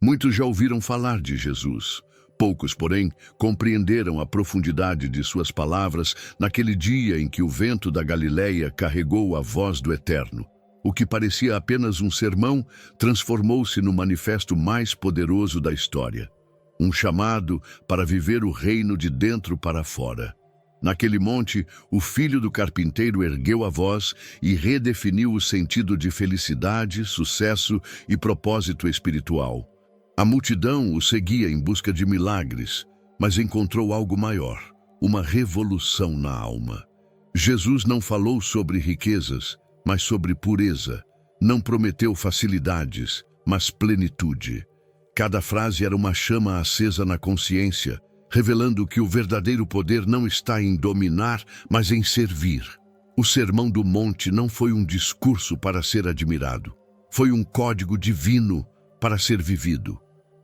Muitos já ouviram falar de Jesus. Poucos, porém, compreenderam a profundidade de suas palavras naquele dia em que o vento da Galileia carregou a voz do Eterno. O que parecia apenas um sermão transformou-se no manifesto mais poderoso da história. Um chamado para viver o reino de dentro para fora. Naquele monte, o filho do carpinteiro ergueu a voz e redefiniu o sentido de felicidade, sucesso e propósito espiritual. A multidão o seguia em busca de milagres, mas encontrou algo maior, uma revolução na alma. Jesus não falou sobre riquezas, mas sobre pureza. Não prometeu facilidades, mas plenitude. Cada frase era uma chama acesa na consciência, revelando que o verdadeiro poder não está em dominar, mas em servir. O Sermão do Monte não foi um discurso para ser admirado. Foi um código divino para ser vivido.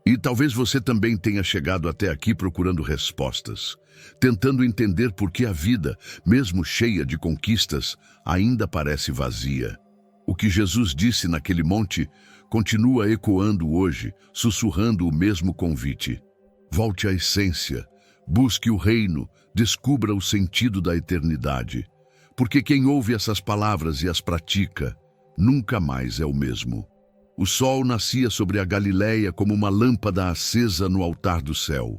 E talvez você também tenha chegado até aqui procurando respostas, tentando entender por que a vida, mesmo cheia de conquistas, ainda parece vazia. O que Jesus disse naquele monte continua ecoando hoje, sussurrando o mesmo convite. Volte à essência, busque o reino, descubra o sentido da eternidade. Porque quem ouve essas palavras e as pratica, nunca mais é o mesmo. O sol nascia sobre a Galileia como uma lâmpada acesa no altar do céu.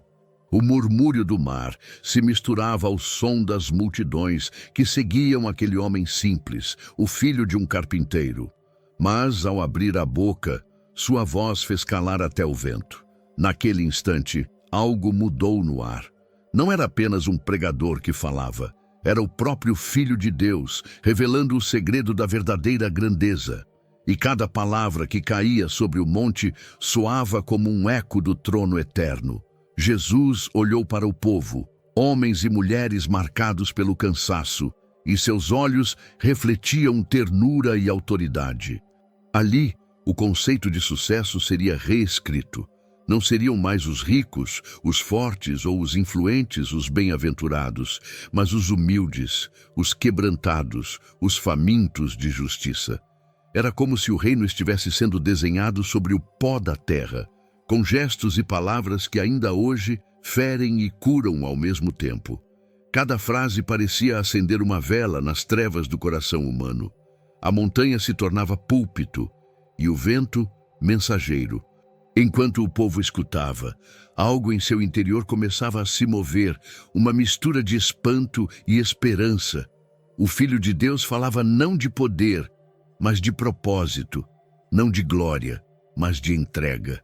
O murmúrio do mar se misturava ao som das multidões que seguiam aquele homem simples, o filho de um carpinteiro. Mas, ao abrir a boca, sua voz fez calar até o vento. Naquele instante, algo mudou no ar. Não era apenas um pregador que falava. Era o próprio Filho de Deus, revelando o segredo da verdadeira grandeza. E cada palavra que caía sobre o monte soava como um eco do trono eterno. Jesus olhou para o povo, homens e mulheres marcados pelo cansaço, e seus olhos refletiam ternura e autoridade. Ali, o conceito de sucesso seria reescrito. Não seriam mais os ricos, os fortes ou os influentes os bem-aventurados, mas os humildes, os quebrantados, os famintos de justiça. Era como se o reino estivesse sendo desenhado sobre o pó da terra, com gestos e palavras que ainda hoje ferem e curam ao mesmo tempo. Cada frase parecia acender uma vela nas trevas do coração humano. A montanha se tornava púlpito e o vento, mensageiro. Enquanto o povo escutava, algo em seu interior começava a se mover, uma mistura de espanto e esperança. O Filho de Deus falava não de poder, mas de propósito, não de glória, mas de entrega.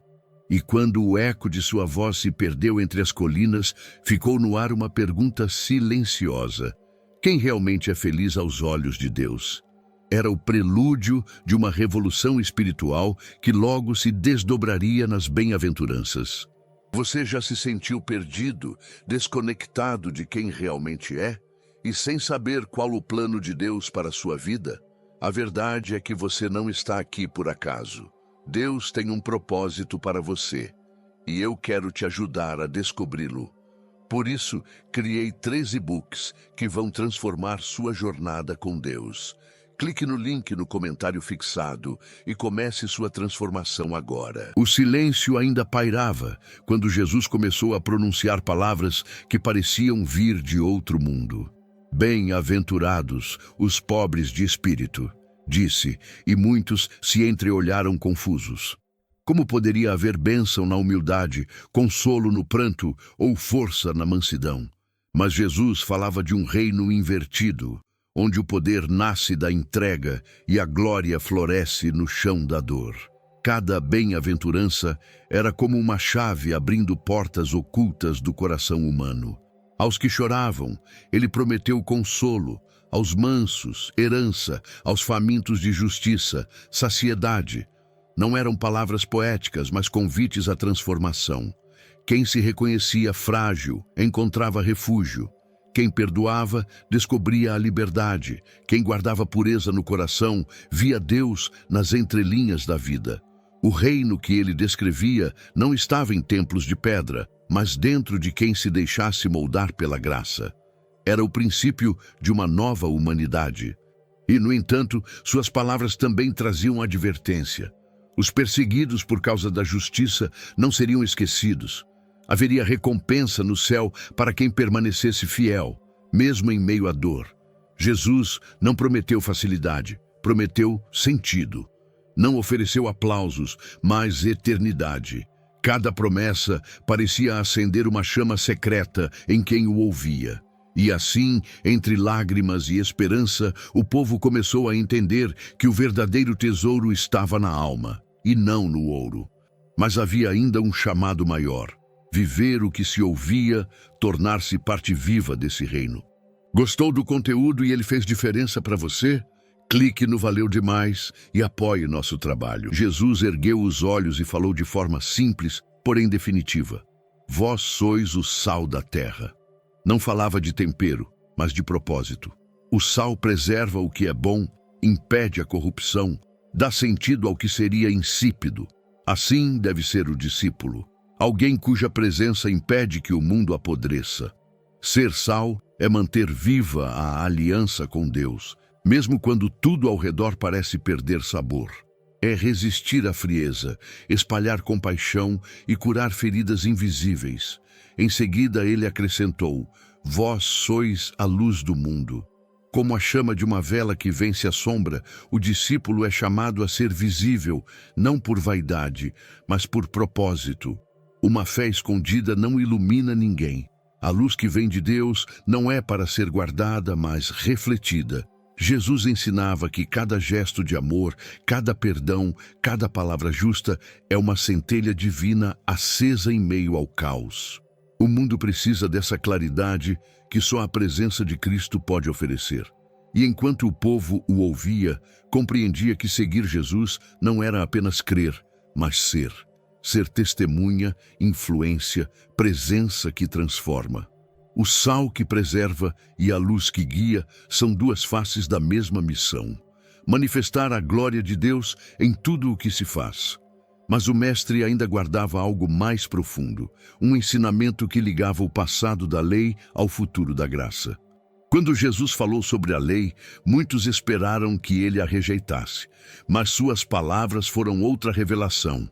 E quando o eco de sua voz se perdeu entre as colinas, ficou no ar uma pergunta silenciosa. Quem realmente é feliz aos olhos de Deus? Era o prelúdio de uma revolução espiritual que logo se desdobraria nas bem-aventuranças. Você já se sentiu perdido, desconectado de quem realmente é, e sem saber qual o plano de Deus para a sua vida? A verdade é que você não está aqui por acaso. Deus tem um propósito para você, e eu quero te ajudar a descobri-lo. Por isso, criei 3 e-books que vão transformar sua jornada com Deus. Clique no link no comentário fixado e comece sua transformação agora. O silêncio ainda pairava quando Jesus começou a pronunciar palavras que pareciam vir de outro mundo. Bem-aventurados os pobres de espírito, disse, e muitos se entreolharam confusos. Como poderia haver bênção na humildade, consolo no pranto ou força na mansidão? Mas Jesus falava de um reino invertido, onde o poder nasce da entrega e a glória floresce no chão da dor. Cada bem-aventurança era como uma chave abrindo portas ocultas do coração humano. Aos que choravam, ele prometeu consolo, aos mansos, herança, aos famintos de justiça, saciedade. Não eram palavras poéticas, mas convites à transformação. Quem se reconhecia frágil, encontrava refúgio. Quem perdoava, descobria a liberdade. Quem guardava pureza no coração, via Deus nas entrelinhas da vida. O reino que ele descrevia não estava em templos de pedra, mas dentro de quem se deixasse moldar pela graça. Era o princípio de uma nova humanidade. E, no entanto, suas palavras também traziam advertência. Os perseguidos por causa da justiça não seriam esquecidos. Haveria recompensa no céu para quem permanecesse fiel, mesmo em meio à dor. Jesus não prometeu facilidade, prometeu sentido. Não ofereceu aplausos, mas eternidade. Cada promessa parecia acender uma chama secreta em quem o ouvia. E assim, entre lágrimas e esperança, o povo começou a entender que o verdadeiro tesouro estava na alma, e não no ouro. Mas havia ainda um chamado maior: viver o que se ouvia, tornar-se parte viva desse reino. Gostou do conteúdo e ele fez diferença para você? Clique no Valeu Demais e apoie nosso trabalho. Jesus ergueu os olhos e falou de forma simples, porém definitiva: vós sois o sal da terra. Não falava de tempero, mas de propósito. O sal preserva o que é bom, impede a corrupção, dá sentido ao que seria insípido. Assim deve ser o discípulo, alguém cuja presença impede que o mundo apodreça. Ser sal é manter viva a aliança com Deus, mesmo quando tudo ao redor parece perder sabor. É resistir à frieza, espalhar compaixão e curar feridas invisíveis. Em seguida ele acrescentou: vós sois a luz do mundo. Como a chama de uma vela que vence a sombra, o discípulo é chamado a ser visível, não por vaidade, mas por propósito. Uma fé escondida não ilumina ninguém. A luz que vem de Deus não é para ser guardada, mas refletida. Jesus ensinava que cada gesto de amor, cada perdão, cada palavra justa é uma centelha divina acesa em meio ao caos. O mundo precisa dessa claridade que só a presença de Cristo pode oferecer. E enquanto o povo o ouvia, compreendia que seguir Jesus não era apenas crer, mas ser. Ser testemunha, influência, presença que transforma. O sal que preserva e a luz que guia são duas faces da mesma missão: manifestar a glória de Deus em tudo o que se faz. Mas o mestre ainda guardava algo mais profundo, um ensinamento que ligava o passado da lei ao futuro da graça. Quando Jesus falou sobre a lei, muitos esperaram que ele a rejeitasse, mas suas palavras foram outra revelação.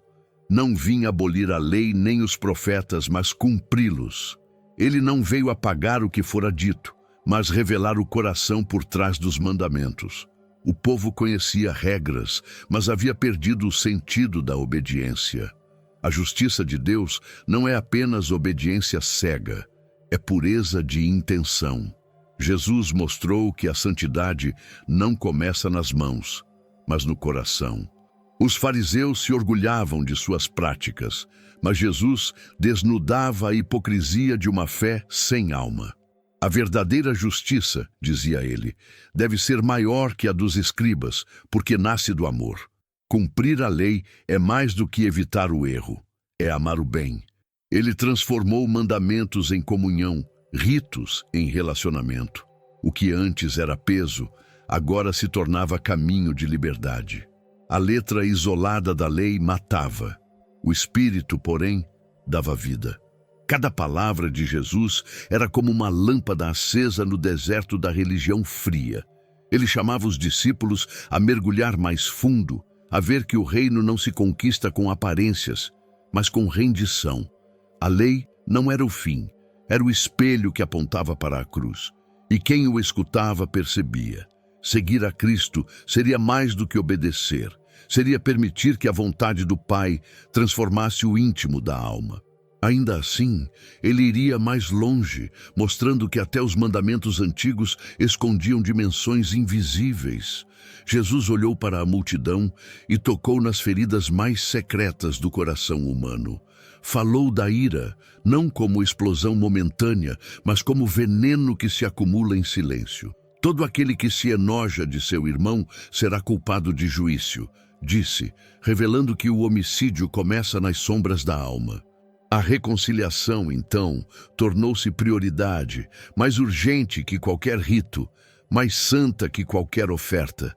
Não vinha abolir a lei nem os profetas, mas cumpri-los. Ele não veio apagar o que fora dito, mas revelar o coração por trás dos mandamentos. O povo conhecia regras, mas havia perdido o sentido da obediência. A justiça de Deus não é apenas obediência cega, é pureza de intenção. Jesus mostrou que a santidade não começa nas mãos, mas no coração. Os fariseus se orgulhavam de suas práticas, mas Jesus desnudava a hipocrisia de uma fé sem alma. A verdadeira justiça, dizia ele, deve ser maior que a dos escribas, porque nasce do amor. Cumprir a lei é mais do que evitar o erro, é amar o bem. Ele transformou mandamentos em comunhão, ritos em relacionamento. O que antes era peso, agora se tornava caminho de liberdade. A letra isolada da lei matava. O espírito, porém, dava vida. Cada palavra de Jesus era como uma lâmpada acesa no deserto da religião fria. Ele chamava os discípulos a mergulhar mais fundo, a ver que o reino não se conquista com aparências, mas com rendição. A lei não era o fim, era o espelho que apontava para a cruz. E quem o escutava percebia: seguir a Cristo seria mais do que obedecer, seria permitir que a vontade do Pai transformasse o íntimo da alma. Ainda assim, ele iria mais longe, mostrando que até os mandamentos antigos escondiam dimensões invisíveis. Jesus olhou para a multidão e tocou nas feridas mais secretas do coração humano. Falou da ira, não como explosão momentânea, mas como veneno que se acumula em silêncio. Todo aquele que se enoja de seu irmão será culpado de juízo, disse, revelando que o homicídio começa nas sombras da alma. A reconciliação, então, tornou-se prioridade, mais urgente que qualquer rito, mais santa que qualquer oferta.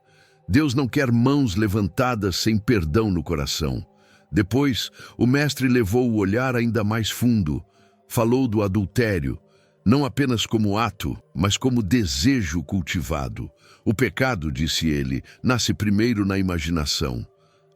Deus não quer mãos levantadas sem perdão no coração. Depois, o mestre levou o olhar ainda mais fundo. Falou do adultério, não apenas como ato, mas como desejo cultivado. O pecado, disse ele, nasce primeiro na imaginação.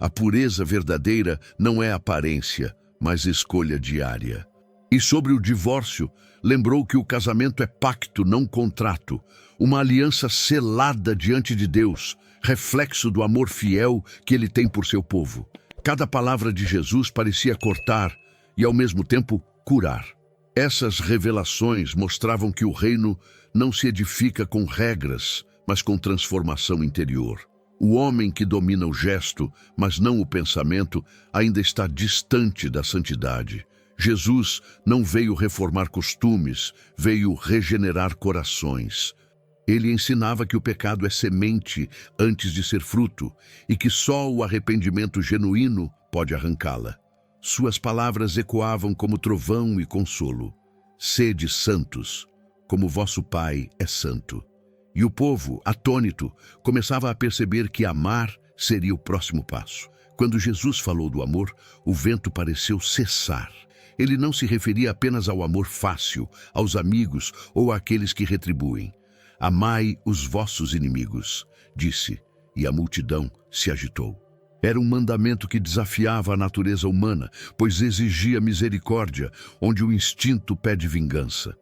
A pureza verdadeira não é aparência, mas escolha diária. E sobre o divórcio, lembrou que o casamento é pacto, não contrato, uma aliança selada diante de Deus, reflexo do amor fiel que ele tem por seu povo. Cada palavra de Jesus parecia cortar e, ao mesmo tempo, curar. Essas revelações mostravam que o reino não se edifica com regras, mas com transformação interior. O homem que domina o gesto, mas não o pensamento, ainda está distante da santidade. Jesus não veio reformar costumes, veio regenerar corações. Ele ensinava que o pecado é semente antes de ser fruto e que só o arrependimento genuíno pode arrancá-la. Suas palavras ecoavam como trovão e consolo. Sede santos, como vosso Pai é santo. E o povo, atônito, começava a perceber que amar seria o próximo passo. Quando Jesus falou do amor, o vento pareceu cessar. Ele não se referia apenas ao amor fácil, aos amigos ou àqueles que retribuem. Amai os vossos inimigos, disse, e a multidão se agitou. Era um mandamento que desafiava a natureza humana, pois exigia misericórdia, onde o instinto pede vingança.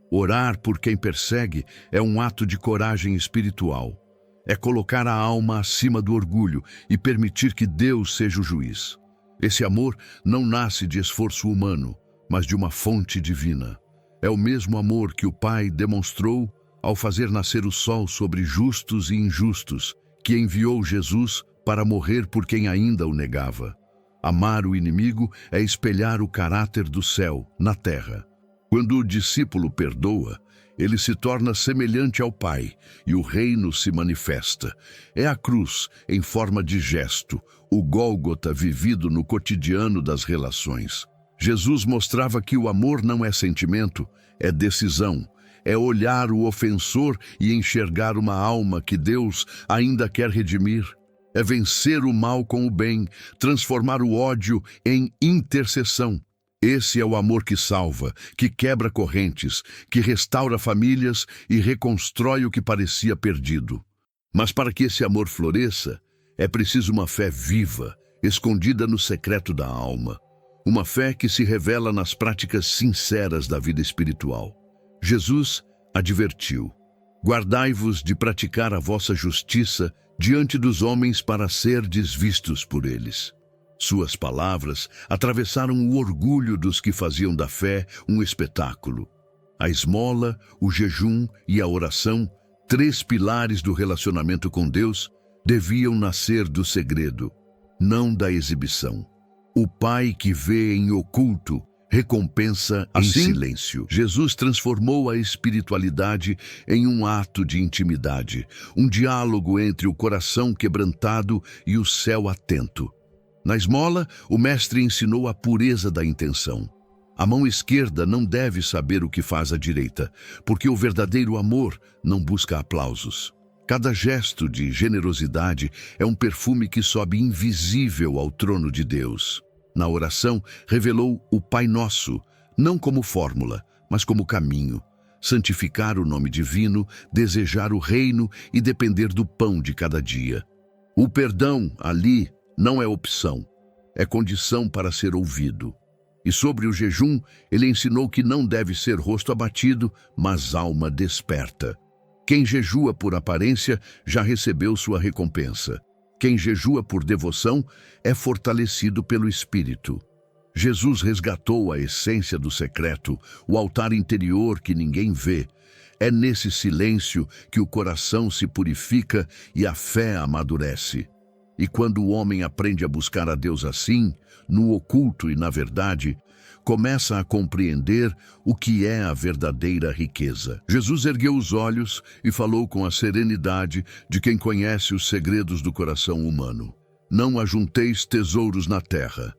Orar por quem persegue é um ato de coragem espiritual. É colocar a alma acima do orgulho e permitir que Deus seja o juiz. Esse amor não nasce de esforço humano, mas de uma fonte divina. É o mesmo amor que o Pai demonstrou ao fazer nascer o sol sobre justos e injustos, que enviou Jesus para morrer por quem ainda o negava. Amar o inimigo é espelhar o caráter do céu na terra. Quando o discípulo perdoa, ele se torna semelhante ao Pai e o reino se manifesta. É a cruz, em forma de gesto, o Gólgota vivido no cotidiano das relações. Jesus mostrava que o amor não é sentimento, é decisão. É olhar o ofensor e enxergar uma alma que Deus ainda quer redimir. É vencer o mal com o bem, transformar o ódio em intercessão. Esse é o amor que salva, que quebra correntes, que restaura famílias e reconstrói o que parecia perdido. Mas para que esse amor floresça, é preciso uma fé viva, escondida no secreto da alma. Uma fé que se revela nas práticas sinceras da vida espiritual. Jesus advertiu: guardai-vos de praticar a vossa justiça diante dos homens para serdes vistos por eles. Suas palavras atravessaram o orgulho dos que faziam da fé um espetáculo. A esmola, o jejum e a oração, 3 pilares do relacionamento com Deus, deviam nascer do segredo, não da exibição. O Pai que vê em oculto recompensa em silêncio. Jesus transformou a espiritualidade em um ato de intimidade, um diálogo entre o coração quebrantado e o céu atento. Na esmola, o mestre ensinou a pureza da intenção. A mão esquerda não deve saber o que faz a direita, porque o verdadeiro amor não busca aplausos. Cada gesto de generosidade é um perfume que sobe invisível ao trono de Deus. Na oração, revelou o Pai Nosso, não como fórmula, mas como caminho. Santificar o nome divino, desejar o reino e depender do pão de cada dia. O perdão, ali, não é opção, é condição para ser ouvido. E sobre o jejum, ele ensinou que não deve ser rosto abatido, mas alma desperta. Quem jejua por aparência já recebeu sua recompensa. Quem jejua por devoção é fortalecido pelo Espírito. Jesus resgatou a essência do secreto, o altar interior que ninguém vê. É nesse silêncio que o coração se purifica e a fé amadurece. E quando o homem aprende a buscar a Deus assim, no oculto e na verdade, começa a compreender o que é a verdadeira riqueza. Jesus ergueu os olhos e falou com a serenidade de quem conhece os segredos do coração humano. Não ajunteis tesouros na terra,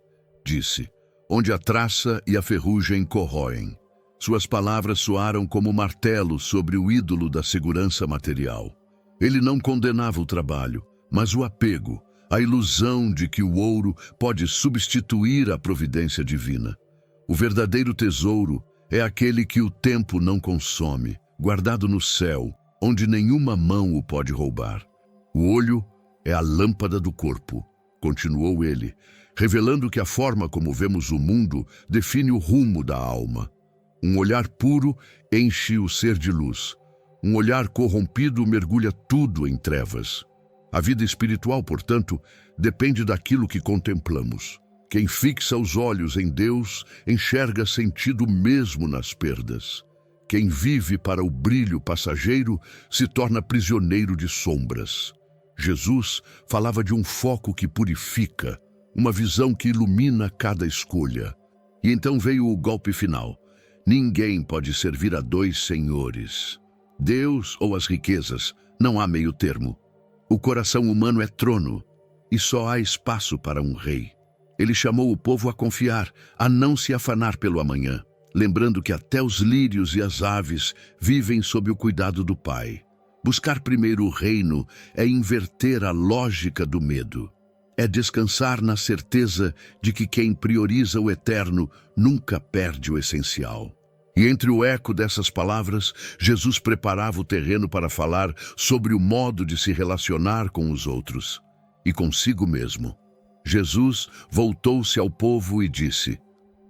disse, onde a traça e a ferrugem corroem. Suas palavras soaram como martelo sobre o ídolo da segurança material. Ele não condenava o trabalho, mas o apego, a ilusão de que o ouro pode substituir a providência divina. O verdadeiro tesouro é aquele que o tempo não consome, guardado no céu, onde nenhuma mão o pode roubar. O olho é a lâmpada do corpo. continuou ele, revelando que a forma como vemos o mundo define o rumo da alma. Um olhar puro enche o ser de luz. Um olhar corrompido mergulha tudo em trevas. A vida espiritual, portanto, depende daquilo que contemplamos. Quem fixa os olhos em Deus enxerga sentido mesmo nas perdas. Quem vive para o brilho passageiro se torna prisioneiro de sombras. Jesus falava de um foco que purifica, uma visão que ilumina cada escolha. E então veio o golpe final. Ninguém pode servir a dois senhores. Deus ou as riquezas, não há meio termo. O coração humano é trono, e só há espaço para um rei. Ele chamou o povo a confiar, a não se afanar pelo amanhã, lembrando que até os lírios e as aves vivem sob o cuidado do Pai. Buscar primeiro o reino é inverter a lógica do medo. É descansar na certeza de que quem prioriza o eterno nunca perde o essencial. E entre o eco dessas palavras, Jesus preparava o terreno para falar sobre o modo de se relacionar com os outros e consigo mesmo. Jesus voltou-se ao povo e disse: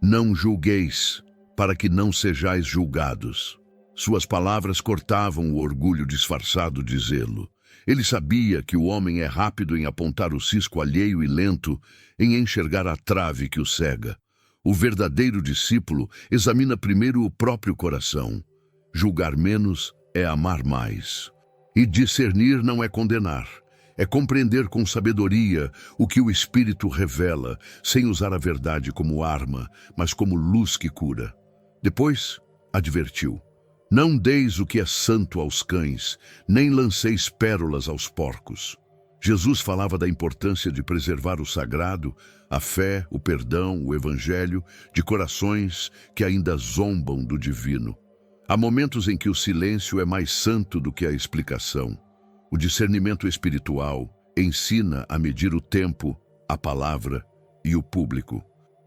"Não julgueis, para que não sejais julgados." Suas palavras cortavam o orgulho disfarçado de zelo. Ele sabia que o homem é rápido em apontar o cisco alheio e lento em enxergar a trave que o cega. O verdadeiro discípulo examina primeiro o próprio coração. Julgar menos é amar mais. E discernir não é condenar. É compreender com sabedoria o que o Espírito revela, sem usar a verdade como arma, mas como luz que cura. Depois, advertiu: "Não deis o que é santo aos cães, nem lanceis pérolas aos porcos." Jesus falava da importância de preservar o sagrado, a fé, o perdão, o evangelho, de corações que ainda zombam do divino. Há momentos em que o silêncio é mais santo do que a explicação. O discernimento espiritual ensina a medir o tempo, a palavra e o público.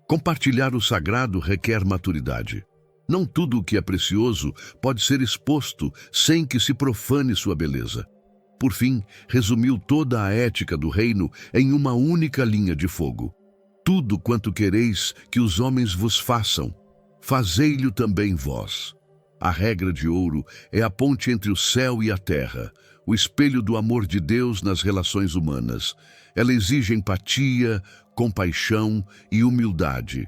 Compartilhar o sagrado requer maturidade. Não tudo o que é precioso pode ser exposto sem que se profane sua beleza. Por fim, resumiu toda a ética do reino em uma única linha de fogo. Tudo quanto quereis que os homens vos façam, fazei-lhe também vós. A regra de ouro é a ponte entre o céu e a terra, o espelho do amor de Deus nas relações humanas. Ela exige empatia, compaixão e humildade.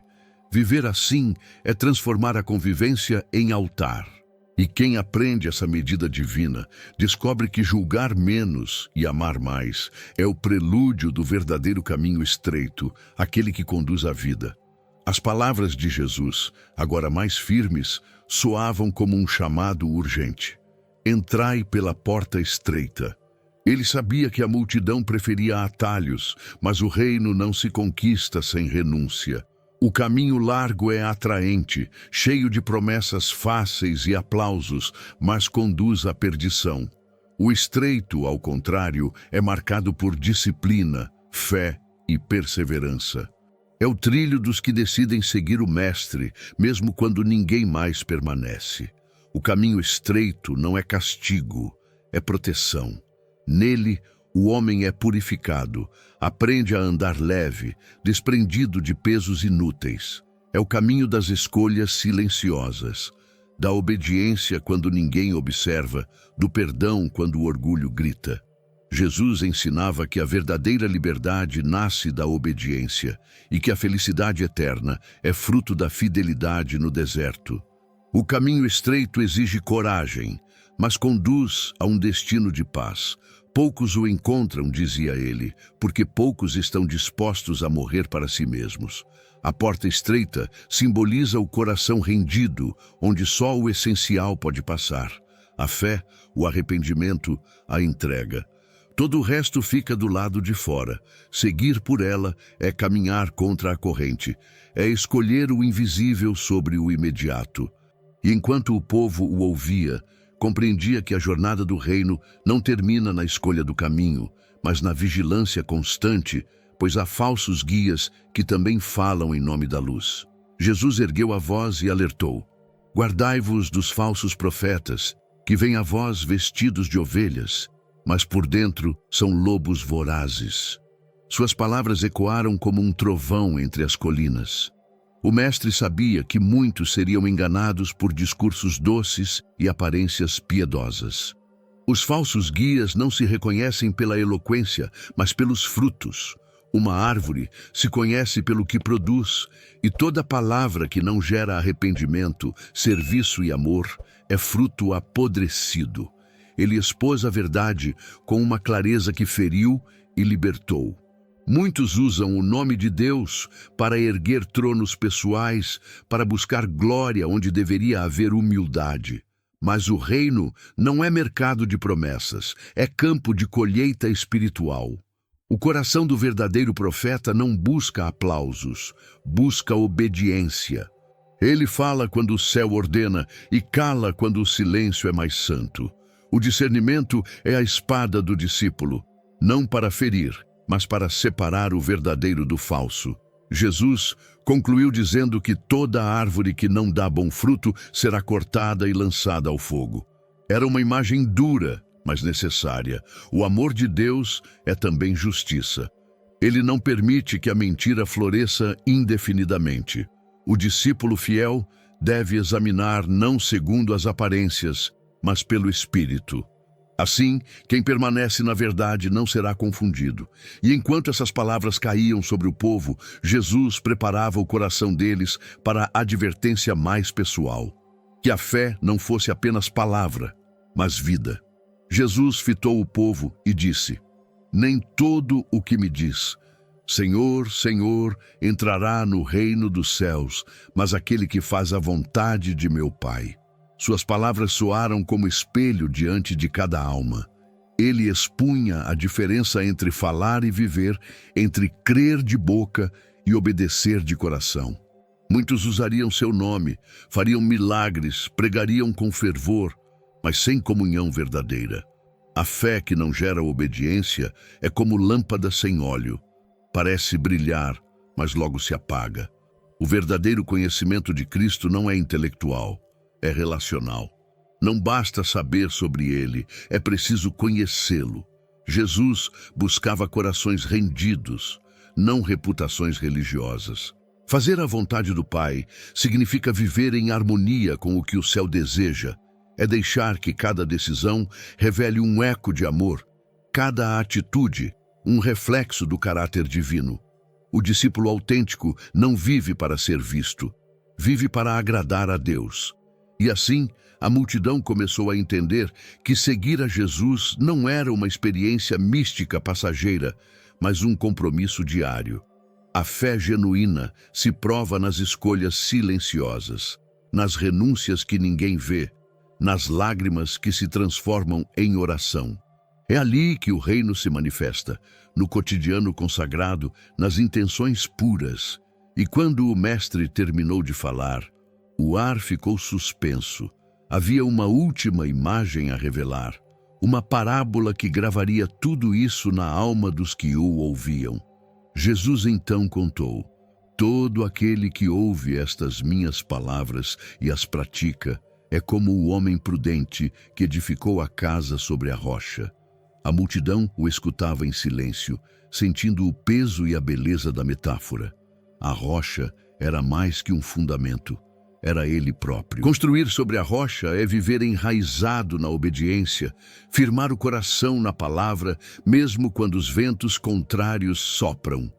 Viver assim é transformar a convivência em altar. E quem aprende essa medida divina descobre que julgar menos e amar mais é o prelúdio do verdadeiro caminho estreito, aquele que conduz à vida. As palavras de Jesus, agora mais firmes, soavam como um chamado urgente. Entrai pela porta estreita. Ele sabia que a multidão preferia atalhos, mas o reino não se conquista sem renúncia. O caminho largo é atraente, cheio de promessas fáceis e aplausos, mas conduz à perdição. O estreito, ao contrário, é marcado por disciplina, fé e perseverança. É o trilho dos que decidem seguir o Mestre, mesmo quando ninguém mais permanece. O caminho estreito não é castigo, é proteção. Nele, o homem é purificado, aprende a andar leve, desprendido de pesos inúteis. É o caminho das escolhas silenciosas, da obediência quando ninguém observa, do perdão quando o orgulho grita. Jesus ensinava que a verdadeira liberdade nasce da obediência e que a felicidade eterna é fruto da fidelidade no deserto. O caminho estreito exige coragem, mas conduz a um destino de paz. Poucos o encontram, dizia ele, porque poucos estão dispostos a morrer para si mesmos. A porta estreita simboliza o coração rendido, onde só o essencial pode passar. A fé, o arrependimento, a entrega. Todo o resto fica do lado de fora. Seguir por ela é caminhar contra a corrente, é escolher o invisível sobre o imediato. E enquanto o povo o ouvia, compreendia que a jornada do reino não termina na escolha do caminho, mas na vigilância constante, pois há falsos guias que também falam em nome da luz. Jesus ergueu a voz e alertou: "Guardai-vos dos falsos profetas, que vêm a vós vestidos de ovelhas, mas por dentro são lobos vorazes." Suas palavras ecoaram como um trovão entre as colinas. O mestre sabia que muitos seriam enganados por discursos doces e aparências piedosas. Os falsos guias não se reconhecem pela eloquência, mas pelos frutos. Uma árvore se conhece pelo que produz, e toda palavra que não gera arrependimento, serviço e amor é fruto apodrecido. Ele expôs a verdade com uma clareza que feriu e libertou. Muitos usam o nome de Deus para erguer tronos pessoais, para buscar glória onde deveria haver humildade. Mas o reino não é mercado de promessas, é campo de colheita espiritual. O coração do verdadeiro profeta não busca aplausos, busca obediência. Ele fala quando o céu ordena e cala quando o silêncio é mais santo. O discernimento é a espada do discípulo, não para ferir, mas para separar o verdadeiro do falso. Jesus concluiu dizendo que toda árvore que não dá bom fruto será cortada e lançada ao fogo. Era uma imagem dura, mas necessária. O amor de Deus é também justiça. Ele não permite que a mentira floresça indefinidamente. O discípulo fiel deve examinar não segundo as aparências, mas pelo Espírito. Assim, quem permanece na verdade não será confundido. E enquanto essas palavras caíam sobre o povo, Jesus preparava o coração deles para a advertência mais pessoal. Que a fé não fosse apenas palavra, mas vida. Jesus fitou o povo e disse: nem todo o que me diz, Senhor, Senhor, entrará no reino dos céus, mas aquele que faz a vontade de meu Pai. Suas palavras soaram como espelho diante de cada alma. Ele expunha a diferença entre falar e viver, entre crer de boca e obedecer de coração. Muitos usariam seu nome, fariam milagres, pregariam com fervor, mas sem comunhão verdadeira. A fé que não gera obediência é como lâmpada sem óleo. Parece brilhar, mas logo se apaga. O verdadeiro conhecimento de Cristo não é intelectual, é relacional. Não basta saber sobre ele, é preciso conhecê-lo. Jesus buscava corações rendidos, não reputações religiosas. Fazer a vontade do Pai significa viver em harmonia com o que o céu deseja. É deixar que cada decisão revele um eco de amor, cada atitude, um reflexo do caráter divino. O discípulo autêntico não vive para ser visto, vive para agradar a Deus. E assim, a multidão começou a entender que seguir a Jesus não era uma experiência mística passageira, mas um compromisso diário. A fé genuína se prova nas escolhas silenciosas, nas renúncias que ninguém vê, nas lágrimas que se transformam em oração. É ali que o reino se manifesta, no cotidiano consagrado, nas intenções puras. E quando o mestre terminou de falar, o ar ficou suspenso. Havia uma última imagem a revelar, uma parábola que gravaria tudo isso na alma dos que o ouviam. Jesus então contou: todo aquele que ouve estas minhas palavras e as pratica é como o homem prudente que edificou a casa sobre a rocha. A multidão o escutava em silêncio, sentindo o peso e a beleza da metáfora. A rocha era mais que um fundamento, era ele próprio. Construir sobre a rocha é viver enraizado na obediência, firmar o coração na palavra, mesmo quando os ventos contrários sopram.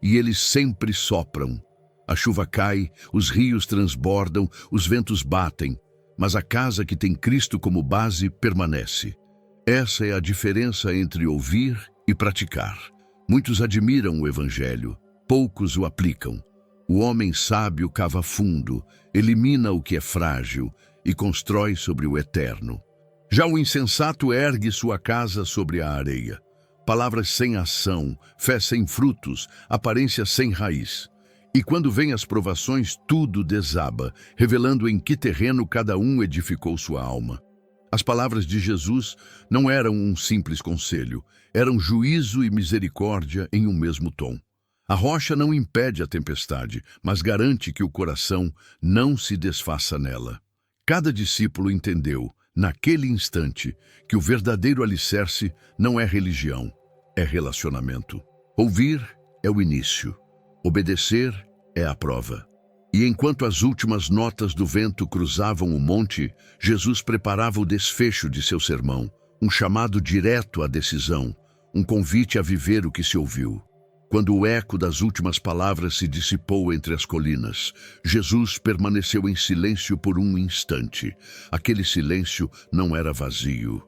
E eles sempre sopram. A chuva cai, os rios transbordam, os ventos batem, mas a casa que tem Cristo como base permanece. Essa é a diferença entre ouvir e praticar. Muitos admiram o Evangelho, poucos o aplicam. O homem sábio cava fundo, elimina o que é frágil e constrói sobre o eterno. Já o insensato ergue sua casa sobre a areia. Palavras sem ação, fé sem frutos, aparência sem raiz. E quando vêm as provações, tudo desaba, revelando em que terreno cada um edificou sua alma. As palavras de Jesus não eram um simples conselho, eram juízo e misericórdia em um mesmo tom. A rocha não impede a tempestade, mas garante que o coração não se desfaça nela. Cada discípulo entendeu, naquele instante, que o verdadeiro alicerce não é religião, é relacionamento. Ouvir é o início, obedecer é a prova. E enquanto as últimas notas do vento cruzavam o monte, Jesus preparava o desfecho de seu sermão, um chamado direto à decisão, um convite a viver o que se ouviu. Quando o eco das últimas palavras se dissipou entre as colinas, Jesus permaneceu em silêncio por um instante. Aquele silêncio não era vazio,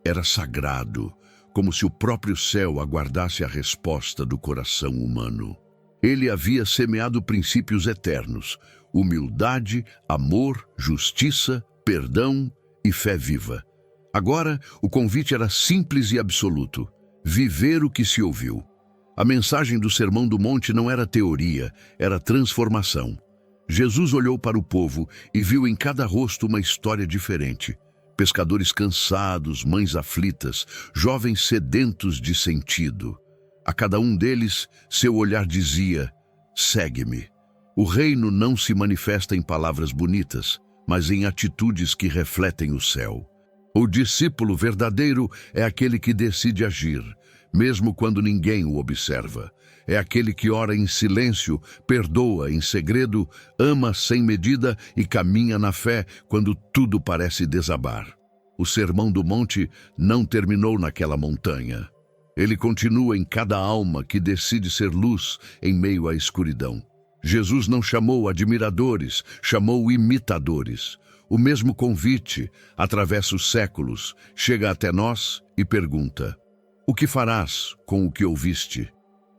era sagrado, como se o próprio céu aguardasse a resposta do coração humano. Ele havia semeado princípios eternos: humildade, amor, justiça, perdão e fé viva. Agora, o convite era simples e absoluto: viver o que se ouviu. A mensagem do Sermão do Monte não era teoria, era transformação. Jesus olhou para o povo e viu em cada rosto uma história diferente. Pescadores cansados, mães aflitas, jovens sedentos de sentido. A cada um deles, seu olhar dizia: segue-me. O reino não se manifesta em palavras bonitas, mas em atitudes que refletem o céu. O discípulo verdadeiro é aquele que decide agir, mesmo quando ninguém o observa. É aquele que ora em silêncio, perdoa em segredo, ama sem medida e caminha na fé quando tudo parece desabar. O Sermão do Monte não terminou naquela montanha. Ele continua em cada alma que decide ser luz em meio à escuridão. Jesus não chamou admiradores, chamou imitadores. O mesmo convite atravessa os séculos, chega até nós e pergunta: o que farás com o que ouviste?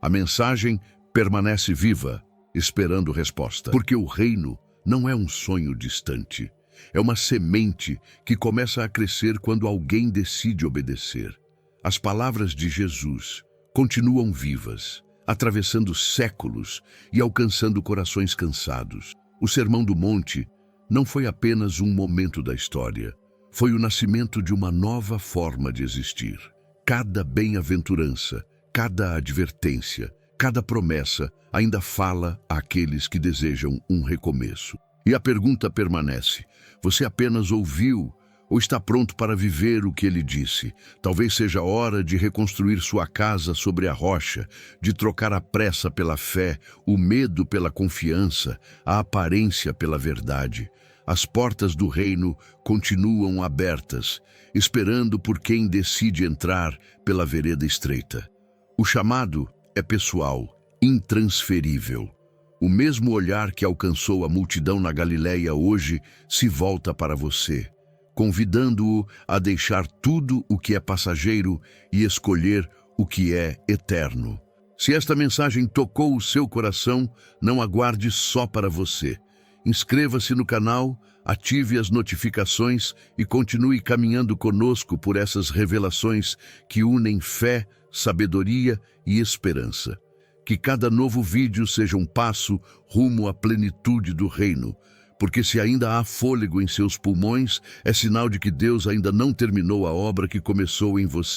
A mensagem permanece viva, esperando resposta. Porque o reino não é um sonho distante. É uma semente que começa a crescer quando alguém decide obedecer. As palavras de Jesus continuam vivas, atravessando séculos e alcançando corações cansados. O Sermão do Monte não foi apenas um momento da história, foi o nascimento de uma nova forma de existir. Cada bem-aventurança, cada advertência, cada promessa ainda fala àqueles que desejam um recomeço. E a pergunta permanece: você apenas ouviu ou está pronto para viver o que ele disse? Talvez seja hora de reconstruir sua casa sobre a rocha, de trocar a pressa pela fé, o medo pela confiança, a aparência pela verdade. As portas do reino continuam abertas, esperando por quem decide entrar pela vereda estreita. O chamado é pessoal, intransferível. O mesmo olhar que alcançou a multidão na Galileia hoje se volta para você, convidando-o a deixar tudo o que é passageiro e escolher o que é eterno. Se esta mensagem tocou o seu coração, não aguarde só para você. Inscreva-se no canal, ative as notificações e continue caminhando conosco por essas revelações que unem fé, sabedoria e esperança. Que cada novo vídeo seja um passo rumo à plenitude do reino, porque se ainda há fôlego em seus pulmões, é sinal de que Deus ainda não terminou a obra que começou em você.